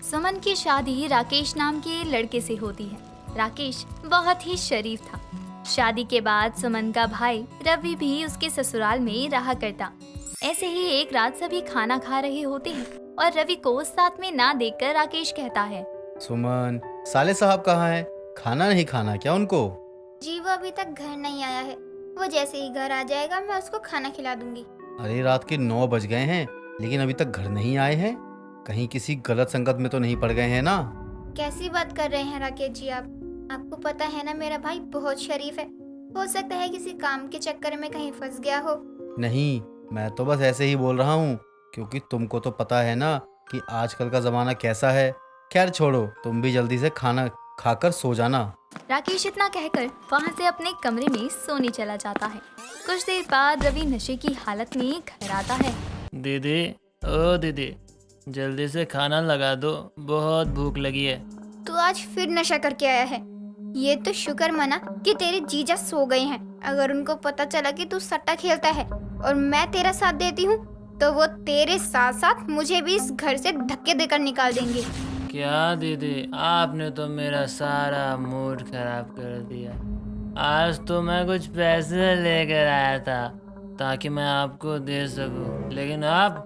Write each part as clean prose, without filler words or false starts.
सुमन की शादी राकेश नाम के लड़के से होती है। राकेश बहुत ही शरीफ था। शादी के बाद सुमन का भाई रवि भी उसके ससुराल में रहा करता। ऐसे ही एक रात सभी खाना खा रहे होते हैं और रवि को साथ में ना देखकर राकेश कहता है, सुमन, साले साहब कहाँ हैं? खाना नहीं खाना क्या उनको? जी वो अभी तक घर नहीं आया है। वो जैसे ही घर आ जाएगा मैं उसको खाना खिला दूंगी। अरे रात के 9 बज गए हैं लेकिन अभी तक घर नहीं आए हैं। कहीं किसी गलत संगत में तो नहीं पड़ गए हैं ना? कैसी बात कर रहे हैं राकेश जी आप? आपको पता है ना मेरा भाई बहुत शरीफ है। हो सकता है किसी काम के चक्कर में कहीं फंस गया हो। नहीं, मैं तो बस ऐसे ही बोल रहा हूँ क्योंकि तुमको तो पता है ना कि आजकल का जमाना कैसा है। खैर छोड़ो, तुम भी जल्दी से खाना खाकर सो जाना। राकेश इतना कहकर वहाँ से अपने कमरे में सोने चला जाता है। कुछ देर बाद रवि नशे की हालत में घर आता है। दीदी, ओ दीदी, जल्दी से खाना लगा दो, बहुत भूख लगी है। तू आज फिर नशा करके आया है। ये तो शुक्र मना कि तेरे जीजा सो गए हैं। अगर उनको पता चला कि तू सट्टा खेलता है और मैं तेरा साथ देती हूँ तो वो तेरे साथ साथ मुझे भी इस घर से धक्के देकर निकाल देंगे। क्या दीदी, आपने तो मेरा सारा मूड खराब कर दिया। आज तो मैं कुछ पैसे लेकर आया था ताकि मैं आपको दे सकूं, लेकिन आप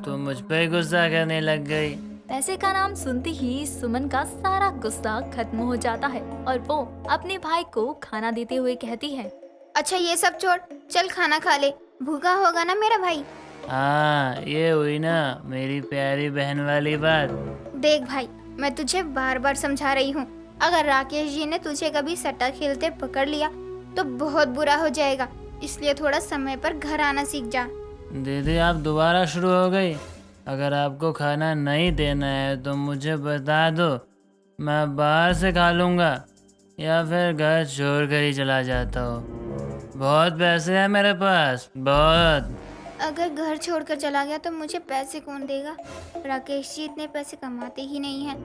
तो मुझ पे ही गुस्सा करने लग गई। पैसे का नाम सुनते ही सुमन का सारा गुस्सा खत्म हो जाता है और वो अपने भाई को खाना देते हुए कहती है, अच्छा ये सब छोड़, चल खाना खा ले। भूखा होगा ना मेरा भाई? हाँ, ये हुई ना मेरी प्यारी बहन वाली बात। देख भाई, मैं तुझे बार बार समझा रही हूँ, अगर राकेश जी ने तुझे कभी सट्टा खेलते पकड़ लिया तो बहुत बुरा हो जाएगा। इसलिए थोड़ा समय पर घर आना सीख जा। दीदी, आप दोबारा शुरू हो गई। अगर आपको खाना नहीं देना है तो मुझे बता दो, मैं बाहर से खा लूँगा या फिर घर छोड़ कर ही चला जाता हूँ। बहुत पैसे हैं मेरे पास, बहुत। अगर घर छोड़कर चला गया तो मुझे पैसे कौन देगा? राकेश जी इतने पैसे कमाते ही नहीं हैं।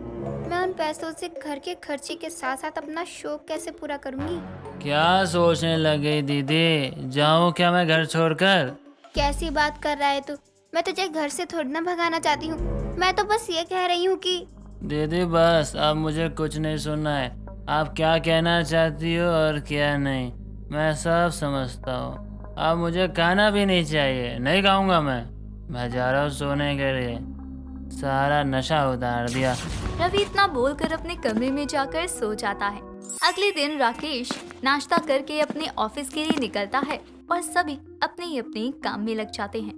मैं उन पैसों से घर के खर्चे के साथ साथ अपना शौक कैसे पूरा करूँगी? क्या सोचने लग गई दीदी? जाऊँ क्या मैं घर छोड़कर? कैसी बात कर रहा है तू? मैं तुझे घर से थोड़ी ना भगाना चाहती हूँ। मैं तो बस ये कह रही हूँ कि दीदी बस, अब मुझे कुछ नहीं सुनना है। आप क्या कहना चाहती हो और क्या नहीं, मैं सब समझता हूँ। अब मुझे खाना भी नहीं चाहिए, नहीं खाऊंगा मैं जा रहा हूँ सोने के लिए। सारा नशा उतार दिया। रवि इतना बोलकर अपने कमरे में जाकर सो जाता है। अगले दिन राकेश नाश्ता करके अपने ऑफिस के लिए निकलता है और सभी अपने अपने काम में लग जाते हैं।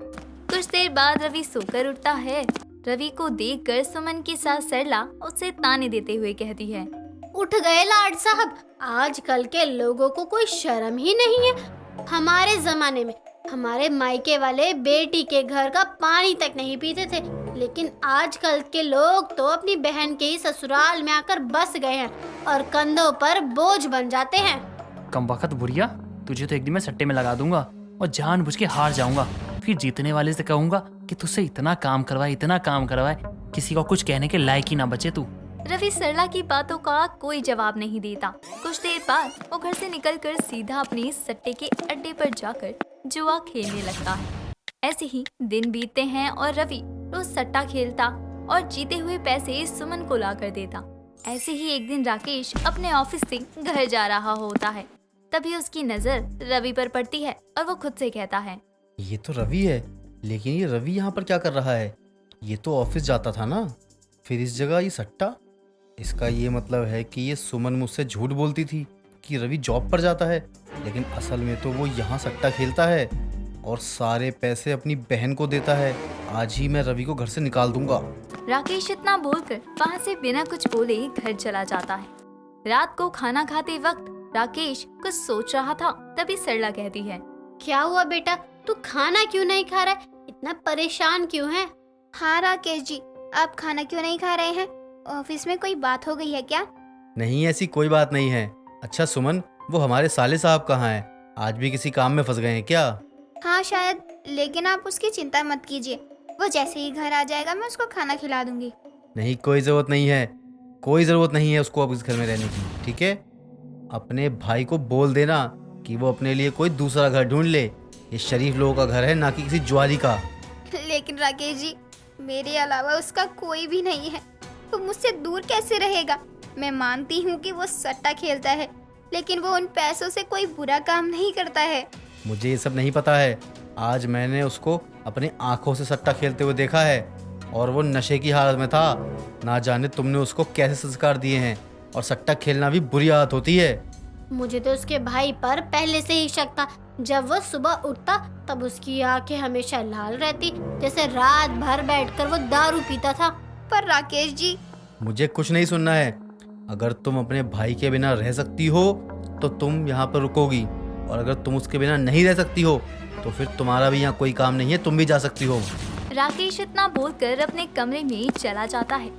कुछ देर बाद रवि सोकर उठता है। रवि को देखकर सुमन की सास सरला उसे ताने देते हुए कहती है, उठ गए लाड साहब, आजकल के लोगों को कोई शर्म ही नहीं है। हमारे जमाने में हमारे मायके वाले बेटी के घर का पानी तक नहीं पीते थे, लेकिन आजकल के लोग तो अपनी बहन के ही ससुराल में आकर बस गए हैं और कंधों पर बोझ बन जाते हैं। कमबख्त बुढ़िया, तुझे तो एक दिन मैं सट्टे में लगा दूंगा और जानबूझ के हार जाऊंगा। फिर जीतने वाले से कहूंगा कि तुझसे इतना काम करवाए, किसी को कुछ कहने के लायक ही ना बचे तू। रवि सरला की बातों का कोई जवाब नहीं देता। कुछ देर बाद वो घर से निकलकर सीधा अपने सट्टे के अड्डे पर जाकर जुआ खेलने लगता है। ऐसे ही दिन बीतते हैं और रवि रोज सट्टा खेलता और जीते हुए पैसे सुमन को ला कर देता। ऐसे ही एक दिन राकेश अपने ऑफिस से घर जा रहा होता है। तभी उसकी नजर रवि पर पड़ती है और वो खुद से कहता है, ये तो रवि है, लेकिन ये रवि यहाँ पर क्या कर रहा है? ये तो ऑफिस जाता था ना, फिर इस जगह ये सट्टा। इसका ये मतलब है कि ये सुमन मुझसे झूठ बोलती थी कि रवि जॉब पर जाता है, लेकिन असल में तो वो यहाँ सट्टा खेलता है और सारे पैसे अपनी बहन को देता है। आज ही मैं रवि को घर से निकाल दूंगा। राकेश इतना बोलकर वहाँ से बिना कुछ बोले घर चला जाता है। रात को खाना खाते वक्त राकेश कुछ सोच रहा था। तभी सरला कहती है, क्या हुआ बेटा, तू खाना क्यों नहीं खा रहा है? इतना परेशान क्यों है? हाँ राकेश जी, आप खाना क्यों नहीं खा रहे हैं? ऑफिस में कोई बात हो गई है क्या? नहीं, ऐसी कोई बात नहीं है। अच्छा सुमन, वो हमारे साले साहब कहाँ हैं? आज भी किसी काम में फंस गए हैं क्या? हाँ शायद, लेकिन आप उसकी चिंता मत कीजिए। वो जैसे ही घर आ जाएगा मैं उसको खाना खिला दूंगी। नहीं, कोई ज़रूरत नहीं है उसको अब इस घर में रहने की, ठीक है? अपने भाई को बोल देना कि वो अपने लिए कोई दूसरा घर ढूंढ ले। ये शरीफ लोगों का घर है, ना कि किसी जुआरी का। लेकिन राकेश जी, मेरे अलावा उसका कोई भी नहीं है। वो मुझसे दूर कैसे रहेगा? मैं मानती हूँ कि वो सट्टा खेलता है, लेकिन वो उन पैसों से कोई बुरा काम नहीं करता है। मुझे ये सब नहीं पता है। आज मैंने उसको अपनी आंखों से सट्टा खेलते हुए देखा है और वो नशे की हालत में था। ना जाने तुमने उसको कैसे संस्कार दिए हैं। और सट्टा खेलना भी बुरी आदत होती है। मुझे तो उसके भाई पर पहले से ही शक था। जब वो सुबह उठता तब उसकी आंखें हमेशा लाल रहती, जैसे रात भर बैठकर वो दारू पीता था। पर राकेश जी, मुझे कुछ नहीं सुनना है। अगर तुम अपने भाई के बिना रह सकती हो तो तुम यहाँ पर रुकोगी, और अगर तुम उसके बिना नहीं रह सकती हो तो फिर तुम्हारा भी यहाँ कोई काम नहीं है, तुम भी जा सकती हो। राकेश इतना बोलकर अपने कमरे में चला जाता है।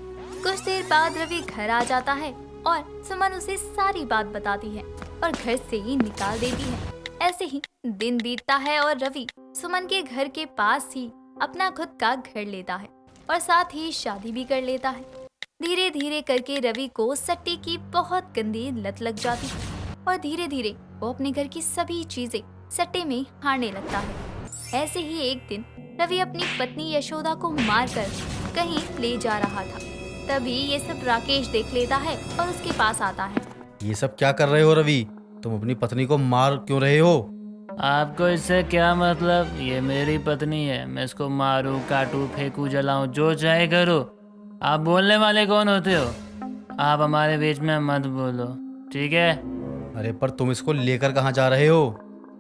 कुछ देर बाद रवि घर आ जाता है और सुमन उसे सारी बात बताती है और घर से ही निकाल देती है। ऐसे ही दिन बीतता है और रवि सुमन के घर के पास ही अपना खुद का घर लेता है और साथ ही शादी भी कर लेता है। धीरे धीरे करके रवि को सट्टे की बहुत गंदी लत लग जाती है और धीरे धीरे वो अपने घर की सभी चीजें सट्टे में हारने लगता है। ऐसे ही एक दिन रवि अपनी पत्नी यशोदा को मारकर कहीं ले जा रहा था। तभी ये सब राकेश देख लेता है और उसके पास आता है। ये सब क्या कर रहे हो रवि? तुम अपनी पत्नी को मार क्यों रहे हो? आपको इससे क्या मतलब? ये मेरी पत्नी है, मैं इसको मारूं, काटूं, फेंकूं, जलाऊं, जो चाहे करो। आप बोलने वाले कौन होते हो? आप हमारे बीच में मत बोलो, ठीक है? अरे पर तुम इसको लेकर कहाँ जा रहे हो?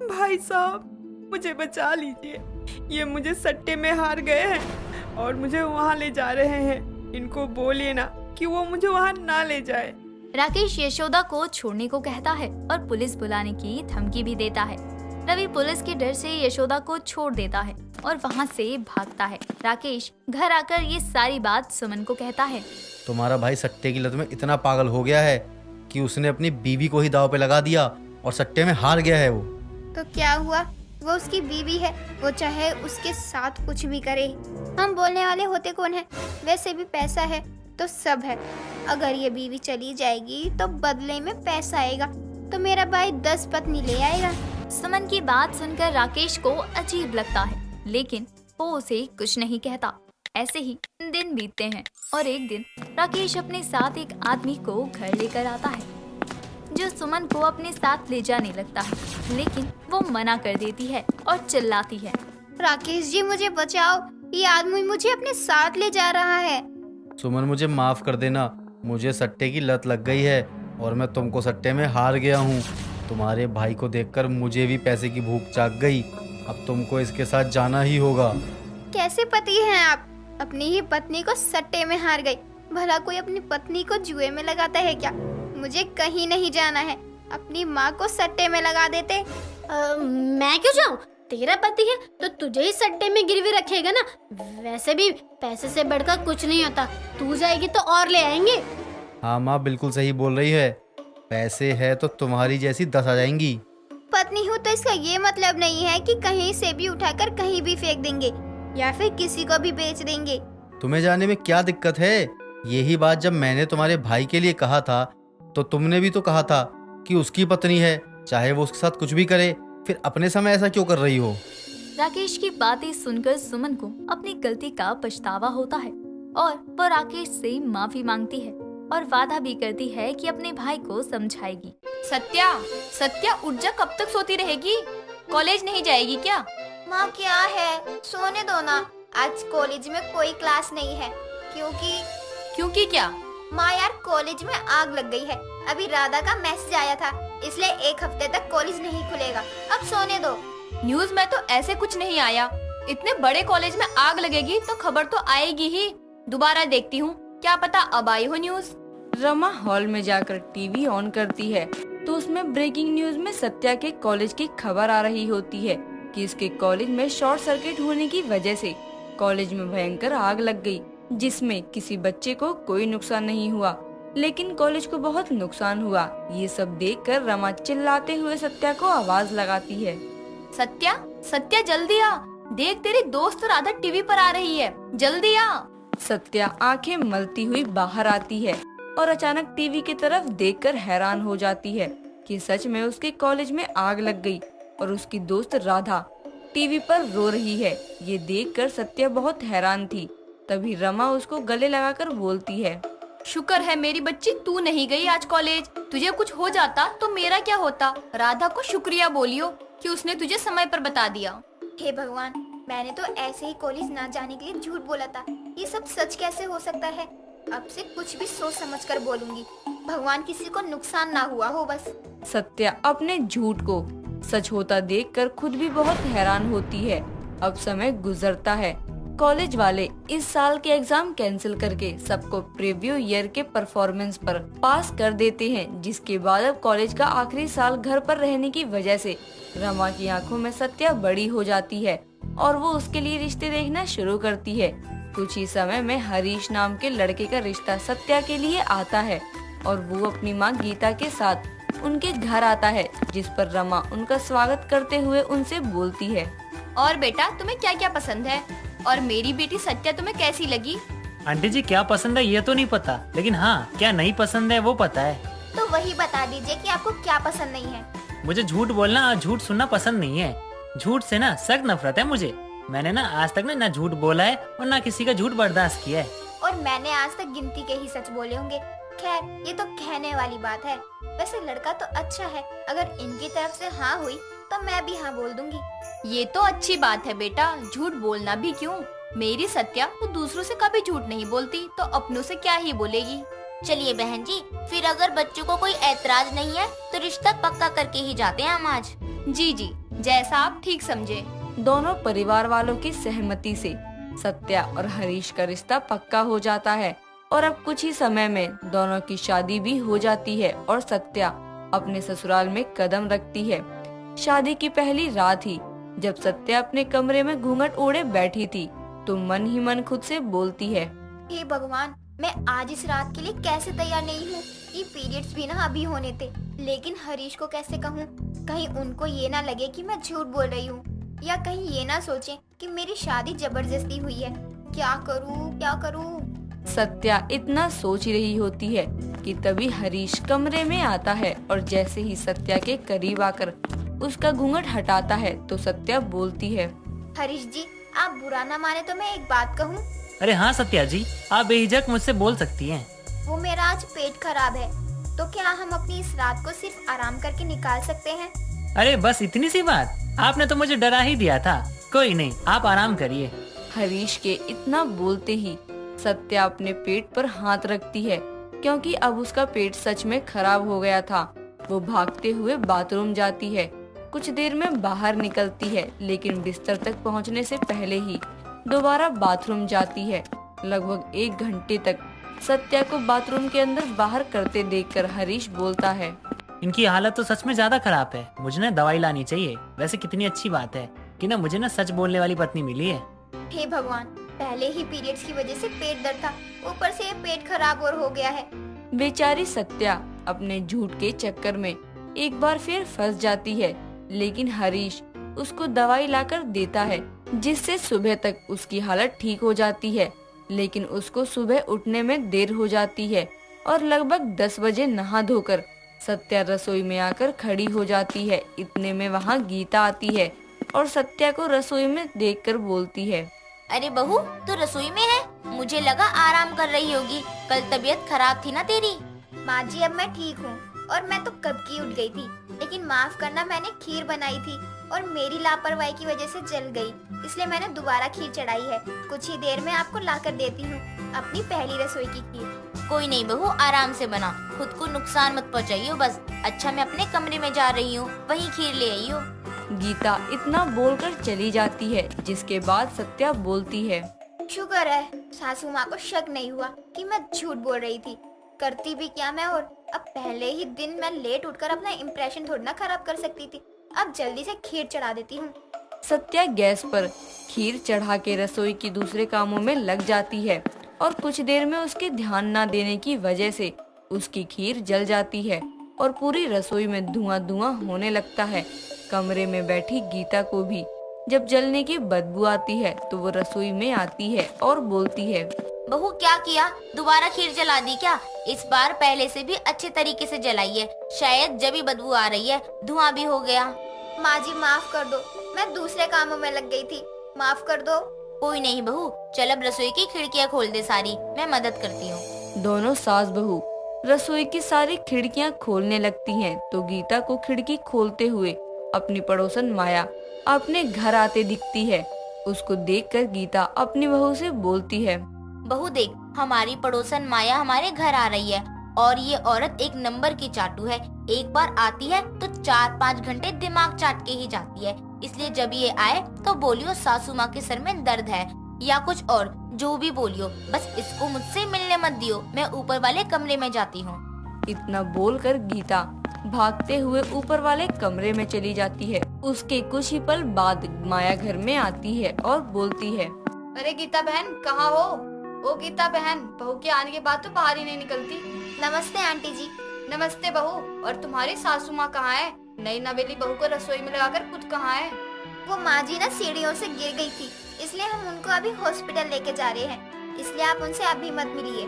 भाई साहब, मुझे बचा लीजिए। ये मुझे सट्टे में हार गए हैं और मुझे वहाँ ले जा रहे हैं। इनको बोलिए ना कि वो मुझे वहाँ ना ले जाए। राकेश यशोदा को छोड़ने को कहता है और पुलिस बुलाने की धमकी भी देता है। रवि पुलिस के डर से यशोदा को छोड़ देता है और वहाँ से भागता है। राकेश घर आकर ये सारी बात सुमन को कहता है। तुम्हारा भाई सट्टे की लत में इतना पागल हो गया है कि उसने अपनी बीवी को ही दांव पे लगा दिया और सट्टे में हार गया है वो। तो क्या हुआ? वो उसकी बीवी है, वो चाहे उसके साथ कुछ भी करे। हम बोलने वाले होते कौन है? वैसे भी पैसा है तो सब है। अगर ये बीवी चली जाएगी तो बदले में पैसा आएगा, तो मेरा भाई 10 पत्नी ले आएगा। सुमन की बात सुनकर राकेश को अजीब लगता है, लेकिन वो उसे कुछ नहीं कहता। ऐसे ही दिन बीतते हैं और एक दिन राकेश अपने साथ एक आदमी को घर लेकर आता है जो सुमन को अपने साथ ले जाने लगता है, लेकिन वो मना कर देती है और चिल्लाती है। राकेश जी, मुझे बचाओ, ये आदमी मुझे अपने साथ ले जा रहा है। सुमन, मुझे माफ कर देना। मुझे सट्टे की लत लग गई है और मैं तुमको सट्टे में हार गया हूँ। तुम्हारे भाई को देखकर मुझे भी पैसे की भूख जाग गई। अब तुमको इसके साथ जाना ही होगा। कैसे पति हैं आप? अपनी ही पत्नी को सट्टे में हार गई। भला कोई अपनी पत्नी को जुए में लगाता है क्या? मुझे कहीं नहीं जाना है। अपनी माँ को सट्टे में लगा देते। मैं क्यों जाऊँ? तेरा पति है तो तुझे ही सट्टे में गिरवी रखेगा ना। वैसे भी पैसे से बढ़कर कुछ नहीं होता। तू जाएगी तो और ले आएंगे। हाँ माँ, बिल्कुल सही बोल रही है। पैसे है तो तुम्हारी जैसी 10 आ जाएंगी। पत्नी हूँ तो इसका ये मतलब नहीं है कि कहीं से भी उठाकर कहीं भी फेंक देंगे या फिर किसी को भी बेच देंगे। तुम्हें जाने में क्या दिक्कत है? यही बात जब मैंने तुम्हारे भाई के लिए कहा था तो तुमने भी तो कहा था कि उसकी पत्नी है, चाहे वो उसके साथ कुछ भी करे। फिर अपने समय ऐसा क्यों कर रही हो? राकेश की बातें सुनकर सुमन को अपनी गलती का पछतावा होता है और वो राकेश से माफी मांगती है और वादा भी करती है कि अपने भाई को समझाएगी। सत्या, सत्या उठ जा, कब तक सोती रहेगी? कॉलेज नहीं जाएगी क्या? माँ क्या है, सोने दो ना। आज कॉलेज में कोई क्लास नहीं है क्योंकि क्या? माँ यार, कॉलेज में आग लग गई है। अभी राधा का मैसेज आया था, इसलिए 1 हफ्ते तक कॉलेज नहीं खुलेगा। अब सोने दो। न्यूज में तो ऐसे कुछ नहीं आया। इतने बड़े कॉलेज में आग लगेगी तो खबर तो आएगी ही। दोबारा देखती हूँ, क्या पता अब आई हो न्यूज। रमा हॉल में जाकर टीवी ऑन करती है तो उसमें ब्रेकिंग न्यूज में सत्या के कॉलेज की खबर आ रही होती है कि इसके कॉलेज में शॉर्ट सर्किट होने की वजह से कॉलेज में भयंकर आग लग गई, जिसमें किसी बच्चे को कोई नुकसान नहीं हुआ, लेकिन कॉलेज को बहुत नुकसान हुआ। ये सब देखकर रमा चिल्लाते हुए सत्या को आवाज लगाती है। सत्या, सत्या जल्दी आ, देख तेरी दोस्त राधा टीवी पर आ रही है, जल्दी आ। सत्या आंखें मलती हुई बाहर आती है और अचानक टीवी की तरफ देखकर हैरान हो जाती है कि सच में उसके कॉलेज में आग लग गई और उसकी दोस्त राधा टीवी पर रो रही है। ये देखकर सत्या बहुत हैरान थी। तभी रमा उसको गले लगाकर बोलती है, शुक्र है मेरी बच्ची तू नहीं गई आज कॉलेज। तुझे कुछ हो जाता तो मेरा क्या होता। राधा को शुक्रिया बोलियो कि उसने तुझे समय पर बता दिया। हे भगवान, मैंने तो ऐसे ही कॉलेज ना जाने के लिए झूठ बोला था। ये सब सच कैसे हो सकता है? अब से कुछ भी सोच समझ कर बोलूंगी। भगवान किसी को नुकसान ना हुआ हो बस। सत्या अपने झूठ को सच होता देखकर खुद भी बहुत हैरान होती है। अब समय गुजरता है। कॉलेज वाले इस साल के एग्जाम कैंसिल करके सबको प्रीवियस ईयर के परफॉर्मेंस पर पास कर देते हैं, जिसके बाद अब कॉलेज का आखिरी साल घर पर रहने की वजह से रमा की आंखों में सत्या बड़ी हो जाती है और वो उसके लिए रिश्ते देखना शुरू करती है। कुछ ही समय में हरीश नाम के लड़के का रिश्ता सत्या के लिए आता है और वो अपनी माँ गीता के साथ उनके घर आता है, जिस पर रमा उनका स्वागत करते हुए उनसे बोलती है, और बेटा तुम्हें क्या क्या पसंद है, और मेरी बेटी सत्या तुम्हें कैसी लगी? आंटी जी क्या पसंद है ये तो नहीं पता, लेकिन हाँ क्या नहीं पसंद है वो पता है। तो वही बता दीजिए कि आपको क्या पसंद नहीं है। मुझे झूठ बोलना और झूठ सुनना पसंद नहीं है। झूठ से ना सख्त नफरत है मुझे। मैंने ना आज तक ना झूठ बोला है और ना किसी का झूठ बर्दाश्त किया है। और मैंने आज तक गिनती के ही सच बोले होंगे। खैर, ये तो कहने वाली बात है। वैसे लड़का तो अच्छा है, अगर इनकी तरफ से हाँ हुई तो मैं भी हाँ बोल दूंगी। ये तो अच्छी बात है बेटा, झूठ बोलना भी क्यों। मेरी सत्या तो दूसरों से कभी झूठ नहीं बोलती, तो अपनों से क्या ही बोलेगी। चलिए बहन जी, फिर अगर बच्चों को कोई ऐतराज नहीं है तो रिश्ता पक्का करके ही जाते हैं हम आज। जी जी, जैसा आप ठीक समझे। दोनों परिवार वालों की सहमति से सत्या और हरीश का रिश्ता पक्का हो जाता है और अब कुछ ही समय में दोनों की शादी भी हो जाती है और सत्या अपने ससुराल में कदम रखती है। शादी की पहली रात ही जब सत्या अपने कमरे में घूंघट ओढ़े बैठी थी तो मन ही मन खुद से बोलती है, हे भगवान, मैं आज इस रात के लिए कैसे तैयार नहीं हूँ। ये पीरियड्स भी ना अभी होने थे, लेकिन हरीश को कैसे कहूँ? कहीं उनको ये ना लगे कि मैं झूठ बोल रही हूँ, या कहीं ये ना सोचें कि मेरी शादी जबरदस्ती हुई है। क्या करूँ क्या करूँ? सत्या इतना सोच रही होती है कि तभी हरीश कमरे में आता है और जैसे ही सत्या के करीब आकर उसका घूंघट हटाता है तो सत्या बोलती है, हरीश जी, आप बुरा ना माने तो मैं एक बात कहूँ? अरे हाँ सत्या जी, आप बेहिजक मुझसे बोल सकती हैं। वो मेरा आज पेट खराब है, तो क्या हम अपनी इस रात को सिर्फ आराम करके निकाल सकते हैं? अरे बस इतनी सी बात, आपने तो मुझे डरा ही दिया था। कोई नहीं, आप आराम करिए। हरीश के इतना बोलते ही सत्या अपने पेट पर हाथ रखती है, क्योंकि अब उसका पेट सच में खराब हो गया था। वो भागते हुए बाथरूम जाती है। कुछ देर में बाहर निकलती है, लेकिन बिस्तर तक पहुंचने से पहले ही दोबारा बाथरूम जाती है। लगभग 1 घंटे तक सत्या को बाथरूम के अंदर बाहर करते देखकर हरीश बोलता है, इनकी हालत तो सच में ज्यादा खराब है, मुझे ना दवाई लानी चाहिए। वैसे कितनी अच्छी बात है कि ना मुझे ना सच बोलने वाली पत्नी मिली है। हे भगवान, पहले ही पीरियड्स की वजह से पेट दर्द था, ऊपर से ये पेट खराब और हो गया है। बेचारी सत्या अपने झूठ के चक्कर में एक बार फिर फंस जाती है, लेकिन हरीश उसको दवाई लाकर देता है, जिससे सुबह तक उसकी हालत ठीक हो जाती है। लेकिन उसको सुबह उठने में देर हो जाती है और लगभग 10 बजे नहा धोकर सत्या रसोई में आकर खड़ी हो जाती है। इतने में वहाँ गीता आती है और सत्या को रसोई में देखकर बोलती है, अरे बहू, तू रसोई में है? मुझे लगा आराम कर रही होगी, कल तबीयत खराब थी ना तेरी। माँ जी, अब मैं ठीक हूँ और मैं तो कब की उठ गई थी, लेकिन माफ करना, मैंने खीर बनाई थी और मेरी लापरवाही की वजह से जल गई, इसलिए मैंने दोबारा खीर चढ़ाई है। कुछ ही देर में आपको लाकर देती हूँ अपनी पहली रसोई की खीर। कोई नहीं बहू, आराम से बना, खुद को नुकसान मत पहुँचाइयो बस। अच्छा, मैं अपने कमरे में जा रही हूँ, वहीं खीर ले आई हो। गीता इतना बोलकर चली जाती है, जिसके बाद सत्या बोलती है, शुक्र है सासू माँ को शक नहीं हुआ कि मैं झूठ बोल रही थी। करती भी क्या मैं, और अब पहले ही दिन मैं लेट उठकर अपना इम्प्रेशन थोड़ा ना खराब कर सकती थी। अब जल्दी से खीर चढ़ा देती हूँ। सत्या गैस पर खीर चढ़ा के रसोई की दूसरे कामों में लग जाती है और कुछ देर में उसके ध्यान न देने की वजह से उसकी खीर जल जाती है और पूरी रसोई में धुआं होने लगता है। कमरे में बैठी गीता को भी जब जलने की बदबू आती है तो वो रसोई में आती है और बोलती है, बहू क्या किया, दोबारा खीर जला दी क्या? इस बार पहले से भी अच्छे तरीके से जलाई है, शायद जब भी बदबू आ रही है, धुआं भी हो गया। माँ जी माफ कर दो, मैं दूसरे कामों में लग गई थी, माफ कर दो। कोई नहीं बहू, चल अब रसोई की खिड़कियाँ खोल दे सारी, मैं मदद करती हूँ। दोनों सास बहू रसोई की सारी खिड़कियां खोलने लगती हैं तो गीता को खिड़की खोलते हुए अपनी पड़ोसन माया अपने घर आते दिखती है। उसको देखकर गीता अपनी बहू से बोलती है, बहू देख, हमारी पड़ोसन माया हमारे घर आ रही है और ये औरत एक नंबर की चाटू है। एक बार आती है तो 4-5 घंटे दिमाग चाट के ही जाती है। इसलिए जब ये आए तो बोलियो सासू माँ के सर में दर्द है या कुछ और जो भी बोलियो, बस इसको मुझसे मिलने मत दियो, मैं ऊपर वाले कमरे में जाती हूँ। इतना बोलकर गीता भागते हुए ऊपर वाले कमरे में चली जाती है। उसके कुछ ही पल बाद माया घर में आती है और बोलती है, अरे गीता बहन कहाँ हो? ओ गीता बहन, बहू के आने के बाद तो बाहर ही नहीं निकलती। नमस्ते आंटी जी। नमस्ते बहू। और तुम्हारी सासू माँ कहाँ है? नई नवेली बहू को रसोई में लगाकर खुद कहाँ है? वो माँ जी ना सीढ़ियों से गिर गई थी, इसलिए हम उनको अभी हॉस्पिटल लेके जा रहे हैं, इसलिए आप उनसे अभी मत मिलिए।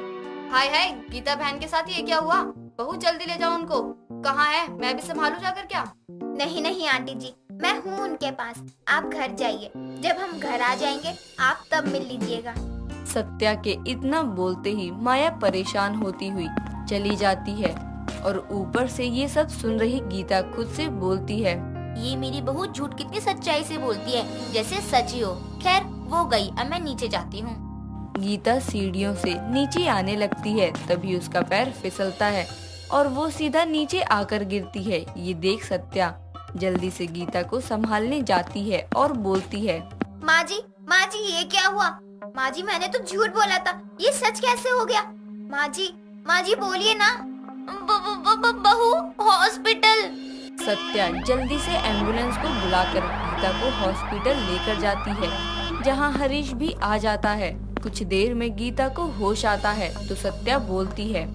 हाय हाय, गीता बहन के साथ ये क्या हुआ? बहू जल्दी ले जाओ उनको। कहाँ है? मैं भी संभालू जाकर क्या? नहीं नहीं आंटी जी, मैं हूँ उनके पास, आप घर जाइए, जब हम घर आ जाएंगे आप तब मिल लीजिएगा। सत्या के इतना बोलते ही माया परेशान होती हुई चली जाती है और ऊपर से ये सब सुन रही गीता खुद से बोलती है, ये मेरी बहू झूठ कितनी सच्चाई से बोलती है, जैसे सच ही हो। खैर वो गई, अब मैं नीचे जाती हूँ। गीता सीढ़ियों से नीचे आने लगती है, तभी उसका पैर फिसलता है और वो सीधा नीचे आकर गिरती है। ये देख सत्या जल्दी से गीता को संभालने जाती है और बोलती है, माँ जी ये क्या हुआ? माँ जी मैंने तो झूठ बोला था, ये सच कैसे हो गया? माँ जी बोलिए ना। बहू हॉस्पिटल। सत्या जल्दी से एम्बुलेंस को बुलाकर गीता को हॉस्पिटल लेकर जाती है, जहाँ हरीश भी आ जाता है। कुछ देर में गीता को होश आता है तो सत्या बोलती है,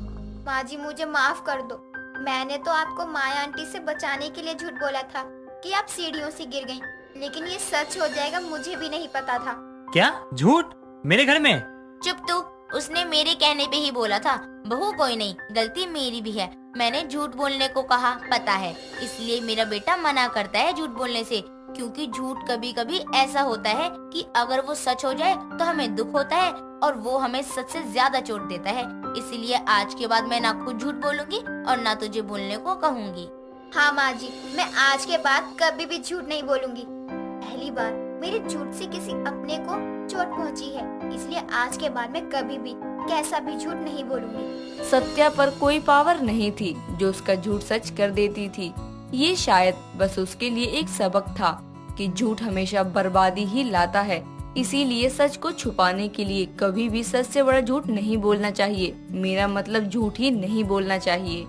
माँ जी मुझे माफ कर दो, मैंने तो आपको माया आंटी से बचाने के लिए झूठ बोला था कि आप सीढ़ियों से गिर गईं, लेकिन ये सच हो जाएगा मुझे भी नहीं पता था। क्या झूठ मेरे घर में? चुप तू, उसने मेरे कहने पे ही बोला था। बहू कोई नहीं, गलती मेरी भी है, मैंने झूठ बोलने को कहा, पता है, इसलिए मेरा बेटा मना करता है झूठ बोलने से, क्योंकि झूठ कभी कभी ऐसा होता है कि अगर वो सच हो जाए तो हमें दुख होता है और वो हमें सच से ज्यादा चोट देता है। इसलिए आज के बाद मैं ना खुद झूठ बोलूंगी और ना तुझे बोलने को कहूँगी। हाँ माँ जी, मैं आज के बाद कभी भी झूठ नहीं बोलूंगी। पहली बार मेरे झूठ से किसी अपने को चोट पहुँची है, इसलिए आज के बाद मैं कभी भी कैसा भी झूठ नहीं बोलूंगी। सत्या पर कोई पावर नहीं थी जो उसका झूठ सच कर देती थी। ये शायद बस उसके लिए एक सबक था कि झूठ हमेशा बर्बादी ही लाता है, इसीलिए सच को छुपाने के लिए कभी भी सच से बड़ा झूठ नहीं बोलना चाहिए। मेरा मतलब झूठ ही नहीं बोलना चाहिए।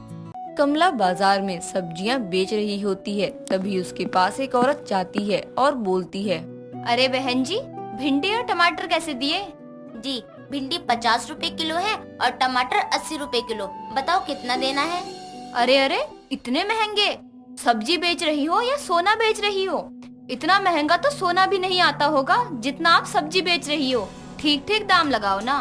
कमला बाजार में सब्जियां बेच रही होती है, तभी उसके पास एक औरत जाती है और बोलती है, अरे बहन जी, भिंडी और टमाटर कैसे दिए? जी, भिंडी 50 रुपए किलो है और टमाटर 80 रुपए किलो, बताओ कितना देना है? अरे इतने महंगे? सब्जी बेच रही हो या सोना बेच रही हो? इतना महंगा तो सोना भी नहीं आता होगा जितना आप सब्जी बेच रही हो। ठीक ठीक दाम लगाओ ना।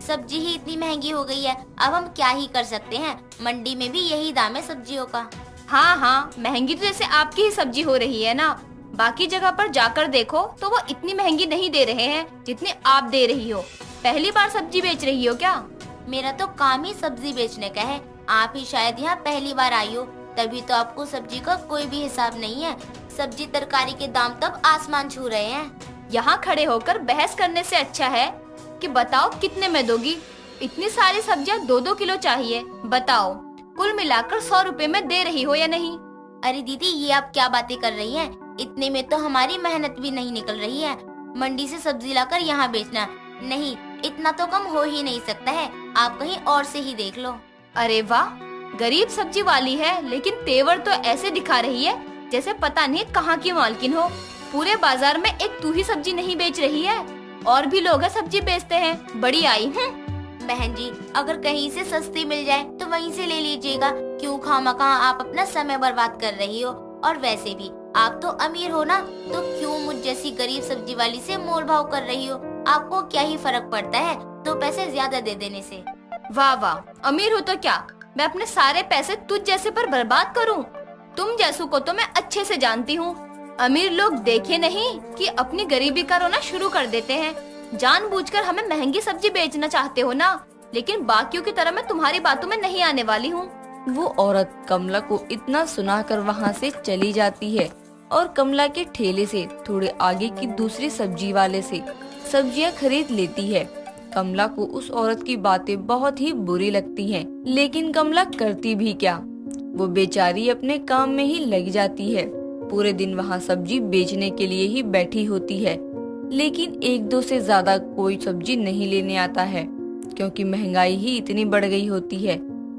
सब्जी ही इतनी महंगी हो गई है, अब हम क्या ही कर सकते हैं, मंडी में भी यही दाम है सब्जियों का। हाँ, महंगी तो जैसे आपकी ही सब्जी हो रही है ना। बाकी जगह पर जाकर देखो तो वो इतनी महंगी नहीं दे रहे हैं जितनी आप दे रही हो। पहली बार सब्जी बेच रही हो क्या? मेरा तो काम ही सब्जी बेचने का है, आप ही शायद यहाँ पहली बार आई हो, तभी तो आपको सब्जी का कोई भी हिसाब नहीं है। सब्जी तरकारी के दाम तब आसमान छू रहे हैं। यहाँ खड़े होकर बहस करने से अच्छा है कि बताओ कितने में दोगी? इतनी सारी सब्जियाँ 2-2 किलो चाहिए, बताओ कुल मिलाकर 100 रुपए में दे रही हो या नहीं? अरे दीदी, ये आप क्या बातें कर रही हैं? इतने में तो हमारी मेहनत भी नहीं निकल रही है। मंडी से सब्जी लाकर यहाँ बेचना, नहीं, इतना तो कम हो ही नहीं सकता है, आप कहीं और से ही देख लो। अरे वाह, गरीब सब्जी वाली है, लेकिन तेवर तो ऐसे दिखा रही है जैसे पता नहीं कहाँ की मालकिन हो। पूरे बाजार में एक तू ही सब्जी नहीं बेच रही है, और भी लोग सब्जी बेचते हैं। बड़ी आई है। बहन जी, अगर कहीं से सस्ती मिल जाए तो वहीं से ले लीजिएगा, क्यों खामखा आप अपना समय बर्बाद कर रही हो? और वैसे भी आप तो अमीर हो ना, तो क्यों मुझ जैसी गरीब सब्जी वाली से मोल भाव कर रही हो? आपको क्या ही फर्क पड़ता है 2 पैसे ज्यादा दे देने से? वाह वाह, अमीर हो तो क्या मैं अपने सारे पैसे तुझ जैसे पर बर्बाद करूं? तुम जैसों को तो मैं अच्छे से जानती हूँ। अमीर लोग देखे नहीं कि अपनी गरीबी का रोना शुरू कर देते हैं। जानबूझकर हमें महंगी सब्जी बेचना चाहते हो ना, लेकिन बाकियों की तरह मैं तुम्हारी बातों में नहीं आने वाली हूँ। वो औरत कमला को इतना सुनाकर वहाँ से चली जाती है और कमला के ठेले से थोड़े आगे की दूसरी सब्जी वाले से सब्जियाँ खरीद लेती है। कमला को उस औरत की बातें बहुत ही बुरी लगती हैं, लेकिन कमला करती भी क्या, वो बेचारी अपने काम में ही लग जाती है। पूरे दिन वहाँ सब्जी बेचने के लिए ही बैठी होती है, लेकिन एक दो से ज्यादा कोई सब्जी नहीं लेने आता है, क्योंकि महंगाई ही इतनी बढ़ गई होती है।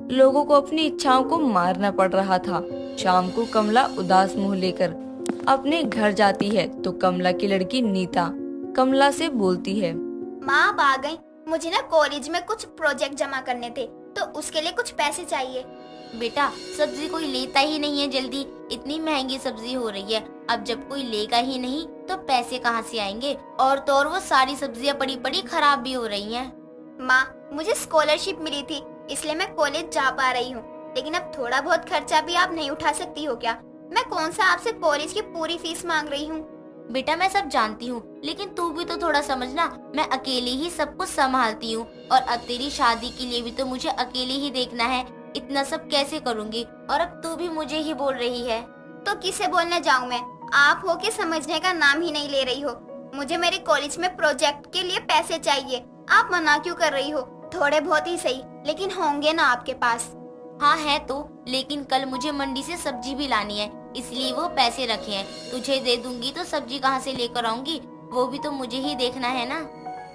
लोगों को अपनी इच्छाओं को मारना पड़ रहा था। शाम को कमला उदास मुंह लेकर अपने घर जाती है तो कमला की लड़की नीता कमला से बोलती है, माँ अब आ गई। मुझे ना कॉलेज में कुछ प्रोजेक्ट जमा करने थे, तो उसके लिए कुछ पैसे चाहिए। बेटा सब्जी कोई लेता ही नहीं है जल्दी, इतनी महंगी सब्जी हो रही है। अब जब कोई लेगा ही नहीं तो पैसे कहाँ से आएंगे? और तो और वो सारी सब्जियाँ पड़ी पड़ी खराब भी हो रही हैं। माँ मुझे स्कॉलरशिप मिली थी, इसलिए मैं कॉलेज जा पा रही हूँ, लेकिन अब थोड़ा बहुत खर्चा भी आप नहीं उठा सकती हो क्या? मैं कौन सा आपसे कॉलेज की पूरी फीस मांग रही हूँ। बेटा मैं सब जानती हूँ, लेकिन तू भी तो थोड़ा समझना। मैं अकेले ही सब कुछ संभालती हूँ और अब तेरी शादी के लिए भी तो मुझे अकेले ही देखना है। इतना सब कैसे करूँगी? और अब तू भी मुझे ही बोल रही है। तो किसे बोलने जाऊँ मैं? आप हो के समझने का नाम ही नहीं ले रही हो। मुझे मेरे कॉलेज में प्रोजेक्ट के लिए पैसे चाहिए, आप मना क्यों कर रही हो? थोड़े बहुत ही सही, लेकिन होंगे ना आपके पास? हाँ है तो, लेकिन कल मुझे मंडी से सब्जी भी लानी है, इसलिए वो पैसे रखे हैं। तुझे दे दूंगी तो सब्जी कहाँ से लेकर आऊंगी? वो भी तो मुझे ही देखना है ना।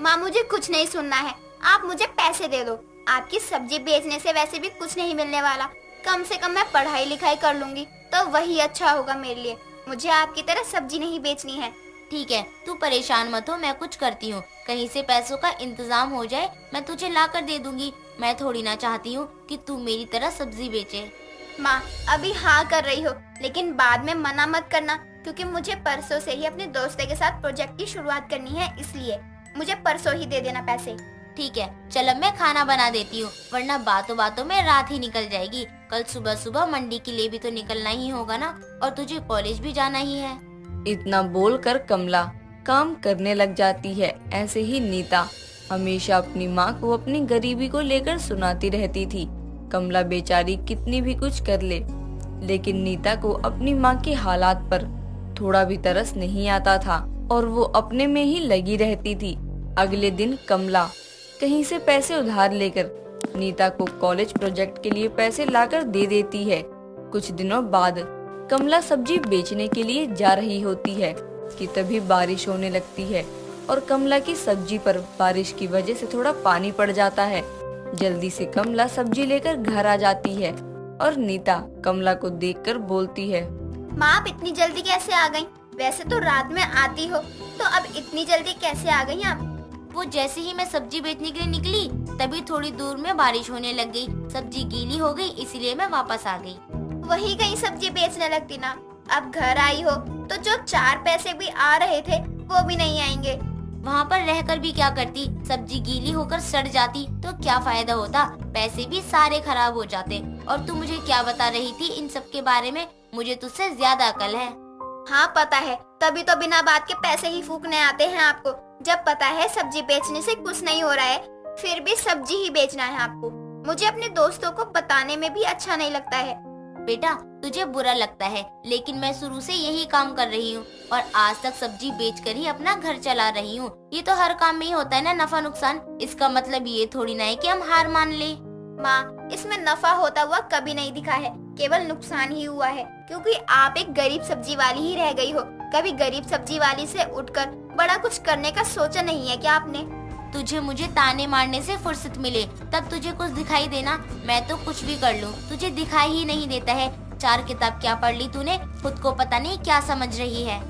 माँ मुझे कुछ नहीं सुनना है, आप मुझे पैसे दे दो। आपकी सब्जी बेचने से वैसे भी कुछ नहीं मिलने वाला। कम से कम मैं पढ़ाई लिखाई कर लूंगी तो वही अच्छा होगा मेरे लिए। मुझे आपकी तरह सब्जी नहीं बेचनी है। ठीक है, तू परेशान मत हो, मैं कुछ करती हूँ। कहीं से पैसों का इंतजाम हो जाए, मैं तुझे ला कर दे दूंगी। मैं थोड़ी ना चाहती हूँ कि तू मेरी तरह सब्जी बेचे। माँ अभी हाँ कर रही हो, लेकिन बाद में मना मत करना, क्योंकि मुझे परसों से ही अपने दोस्त के साथ प्रोजेक्ट की शुरुआत करनी है, इसलिए मुझे परसों ही दे देना पैसे। ठीक है, चल अब मैं खाना बना देती हूँ, वरना बातों बातों में रात ही निकल जाएगी। कल सुबह सुबह मंडी के लिए भी तो निकलना ही होगा ना, और तुझे कॉलेज भी जाना ही है। इतना बोलकर कमला काम करने लग जाती है। ऐसे ही नीता हमेशा अपनी माँ को अपनी गरीबी को लेकर सुनाती रहती थी। कमला बेचारी कितनी भी कुछ कर ले, लेकिन नीता को अपनी माँ के हालात पर थोड़ा भी तरस नहीं आता था और वो अपने में ही लगी रहती थी। अगले दिन कमला कहीं से पैसे उधार लेकर नीता को कॉलेज प्रोजेक्ट के लिए पैसे लाकर दे देती है। कुछ दिनों बाद कमला सब्जी बेचने के लिए जा रही होती है कि तभी बारिश होने लगती है और कमला की सब्जी पर बारिश की वजह से थोड़ा पानी पड़ जाता है। जल्दी से कमला सब्जी लेकर घर आ जाती है और नीता कमला को देखकर बोलती है, माँ आप इतनी जल्दी कैसे आ गई? वैसे तो रात में आती हो, तो अब इतनी जल्दी कैसे आ गई आप? वो जैसे ही मैं सब्जी बेचने के लिए निकली, तभी थोड़ी दूर में बारिश होने लग गई। सब्जी गीली हो गई, इसलिए मैं वापस आ गई। वही कहीं सब्जी बेचने लगती ना। अब घर आई हो तो जो 4 पैसे भी आ रहे थे वो भी नहीं आएंगे। वहाँ पर रहकर भी क्या करती? सब्जी गीली होकर सड़ जाती तो क्या फायदा होता? पैसे भी सारे खराब हो जाते। और तू मुझे क्या बता रही थी इन सब के बारे में? मुझे तुझसे ज्यादा अकल है। हाँ पता है, तभी तो बिना बात के पैसे ही फूकने आते हैं आपको। जब पता है सब्जी बेचने से कुछ नहीं हो रहा है, फिर भी सब्जी ही बेचना है आपको। मुझे अपने दोस्तों को बताने में भी अच्छा नहीं लगता है। बेटा तुझे बुरा लगता है, लेकिन मैं शुरू से यही काम कर रही हूँ और आज तक सब्जी बेचकर ही अपना घर चला रही हूँ। ये तो हर काम में ही होता है ना, नफा नुकसान। इसका मतलब ये थोड़ी ना है कि हम हार मान ले। माँ इसमें नफा होता हुआ कभी नहीं दिखा है, केवल नुकसान ही हुआ है, क्योंकि आप एक गरीब सब्जी वाली ही रह गई हो। कभी गरीब सब्जी वाली से उठकर बड़ा कुछ करने का सोचा नहीं है क्या आपने? तुझे मुझे ताने मारने से फुर्सत मिले तब तुझे कुछ दिखाई देना। मैं तो कुछ भी कर लूं, तुझे दिखाई ही नहीं देता है। 4 किताब क्या पढ़ ली तूने? खुद को पता नहीं क्या समझ रही है।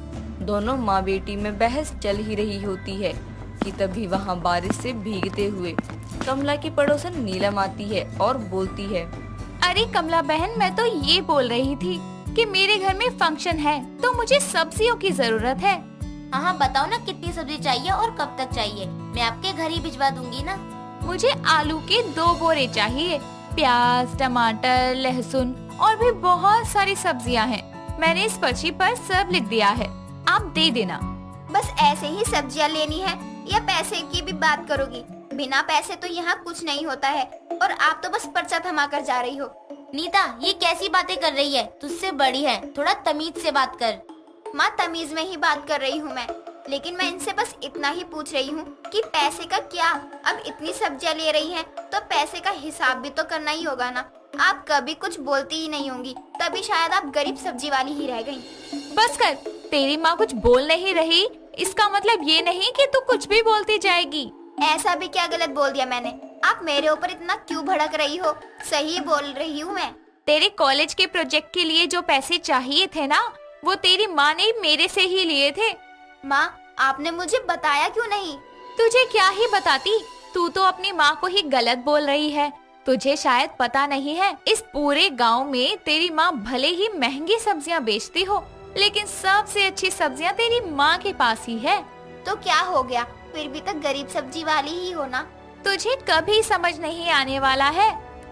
दोनों माँ बेटी में बहस चल ही रही होती है कि तभी वहाँ बारिश से भीगते हुए कमला की पड़ोसन नीलम आती है और बोलती है, अरे कमला बहन, मैं तो ये बोल रही थी कि मेरे घर में फंक्शन है तो मुझे सब्जियों की जरूरत है। हाँ बताओ ना, कितनी सब्जी चाहिए और कब तक चाहिए? मैं आपके घर ही भिजवा दूंगी ना। मुझे आलू के 2 बोरे चाहिए, प्याज, टमाटर, लहसुन और भी बहुत सारी सब्जियां हैं। मैंने इस पर्ची पर सब लिख दिया है, आप दे देना। बस ऐसे ही सब्जियां लेनी है या पैसे की भी बात करोगी? बिना पैसे तो यहाँ कुछ नहीं होता है और आप तो बस पर्चा थमा कर जा रही हो। नीता, ये कैसी बातें कर रही है? तुझसे बड़ी है, थोड़ा तमीज से बात कर। माँ, तमीज में ही बात कर रही हूँ मैं, लेकिन मैं इनसे बस इतना ही पूछ रही हूँ कि पैसे का क्या? अब इतनी सब्जियाँ ले रही हैं तो पैसे का हिसाब भी तो करना ही होगा ना। आप कभी कुछ बोलती ही नहीं होंगी, तभी शायद आप गरीब सब्जी वाली ही रह गई। बस कर, तेरी माँ कुछ बोल नहीं रही, इसका मतलब ये नहीं कि तू कुछ भी बोलती जाएगी। ऐसा भी क्या गलत बोल दिया मैंने? आप मेरे ऊपर इतना क्यों भड़क रही हो? सही बोल रही हूँ मैं। तेरे कॉलेज के प्रोजेक्ट के लिए जो पैसे चाहिए थे ना, वो तेरी माँ ने मेरे से ही लिए थे। माँ, आपने मुझे बताया क्यों नहीं? तुझे क्या ही बताती, तू तो अपनी माँ को ही गलत बोल रही है। तुझे शायद पता नहीं है, इस पूरे गांव में तेरी माँ भले ही महंगी सब्जियाँ बेचती हो, लेकिन सबसे अच्छी सब्जियाँ तेरी माँ के पास ही है। तो क्या हो गया, फिर भी तो गरीब सब्जी वाली ही हो ना। तुझे कभी समझ नहीं आने वाला है।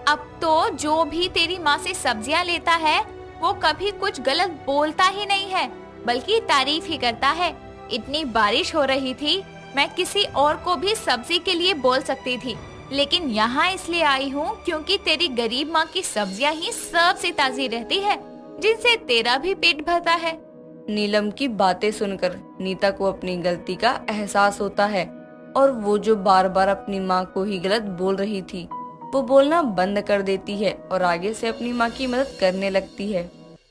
अब तो जो भी तेरी माँ से सब्जियाँ लेता है वो कभी कुछ गलत बोलता ही नहीं है, बल्कि तारीफ ही करता है। इतनी बारिश हो रही थी, मैं किसी और को भी सब्जी के लिए बोल सकती थी, लेकिन यहाँ इसलिए आई हूँ क्योंकि तेरी गरीब माँ की सब्जियाँ ही सबसे ताजी रहती है, जिनसे तेरा भी पेट भरता है। नीलम की बातें सुनकर नीता को अपनी गलती का एहसास होता है और वो जो बार बार अपनी माँ को ही गलत बोल रही थी, वो बोलना बंद कर देती है और आगे से अपनी माँ की मदद करने लगती है।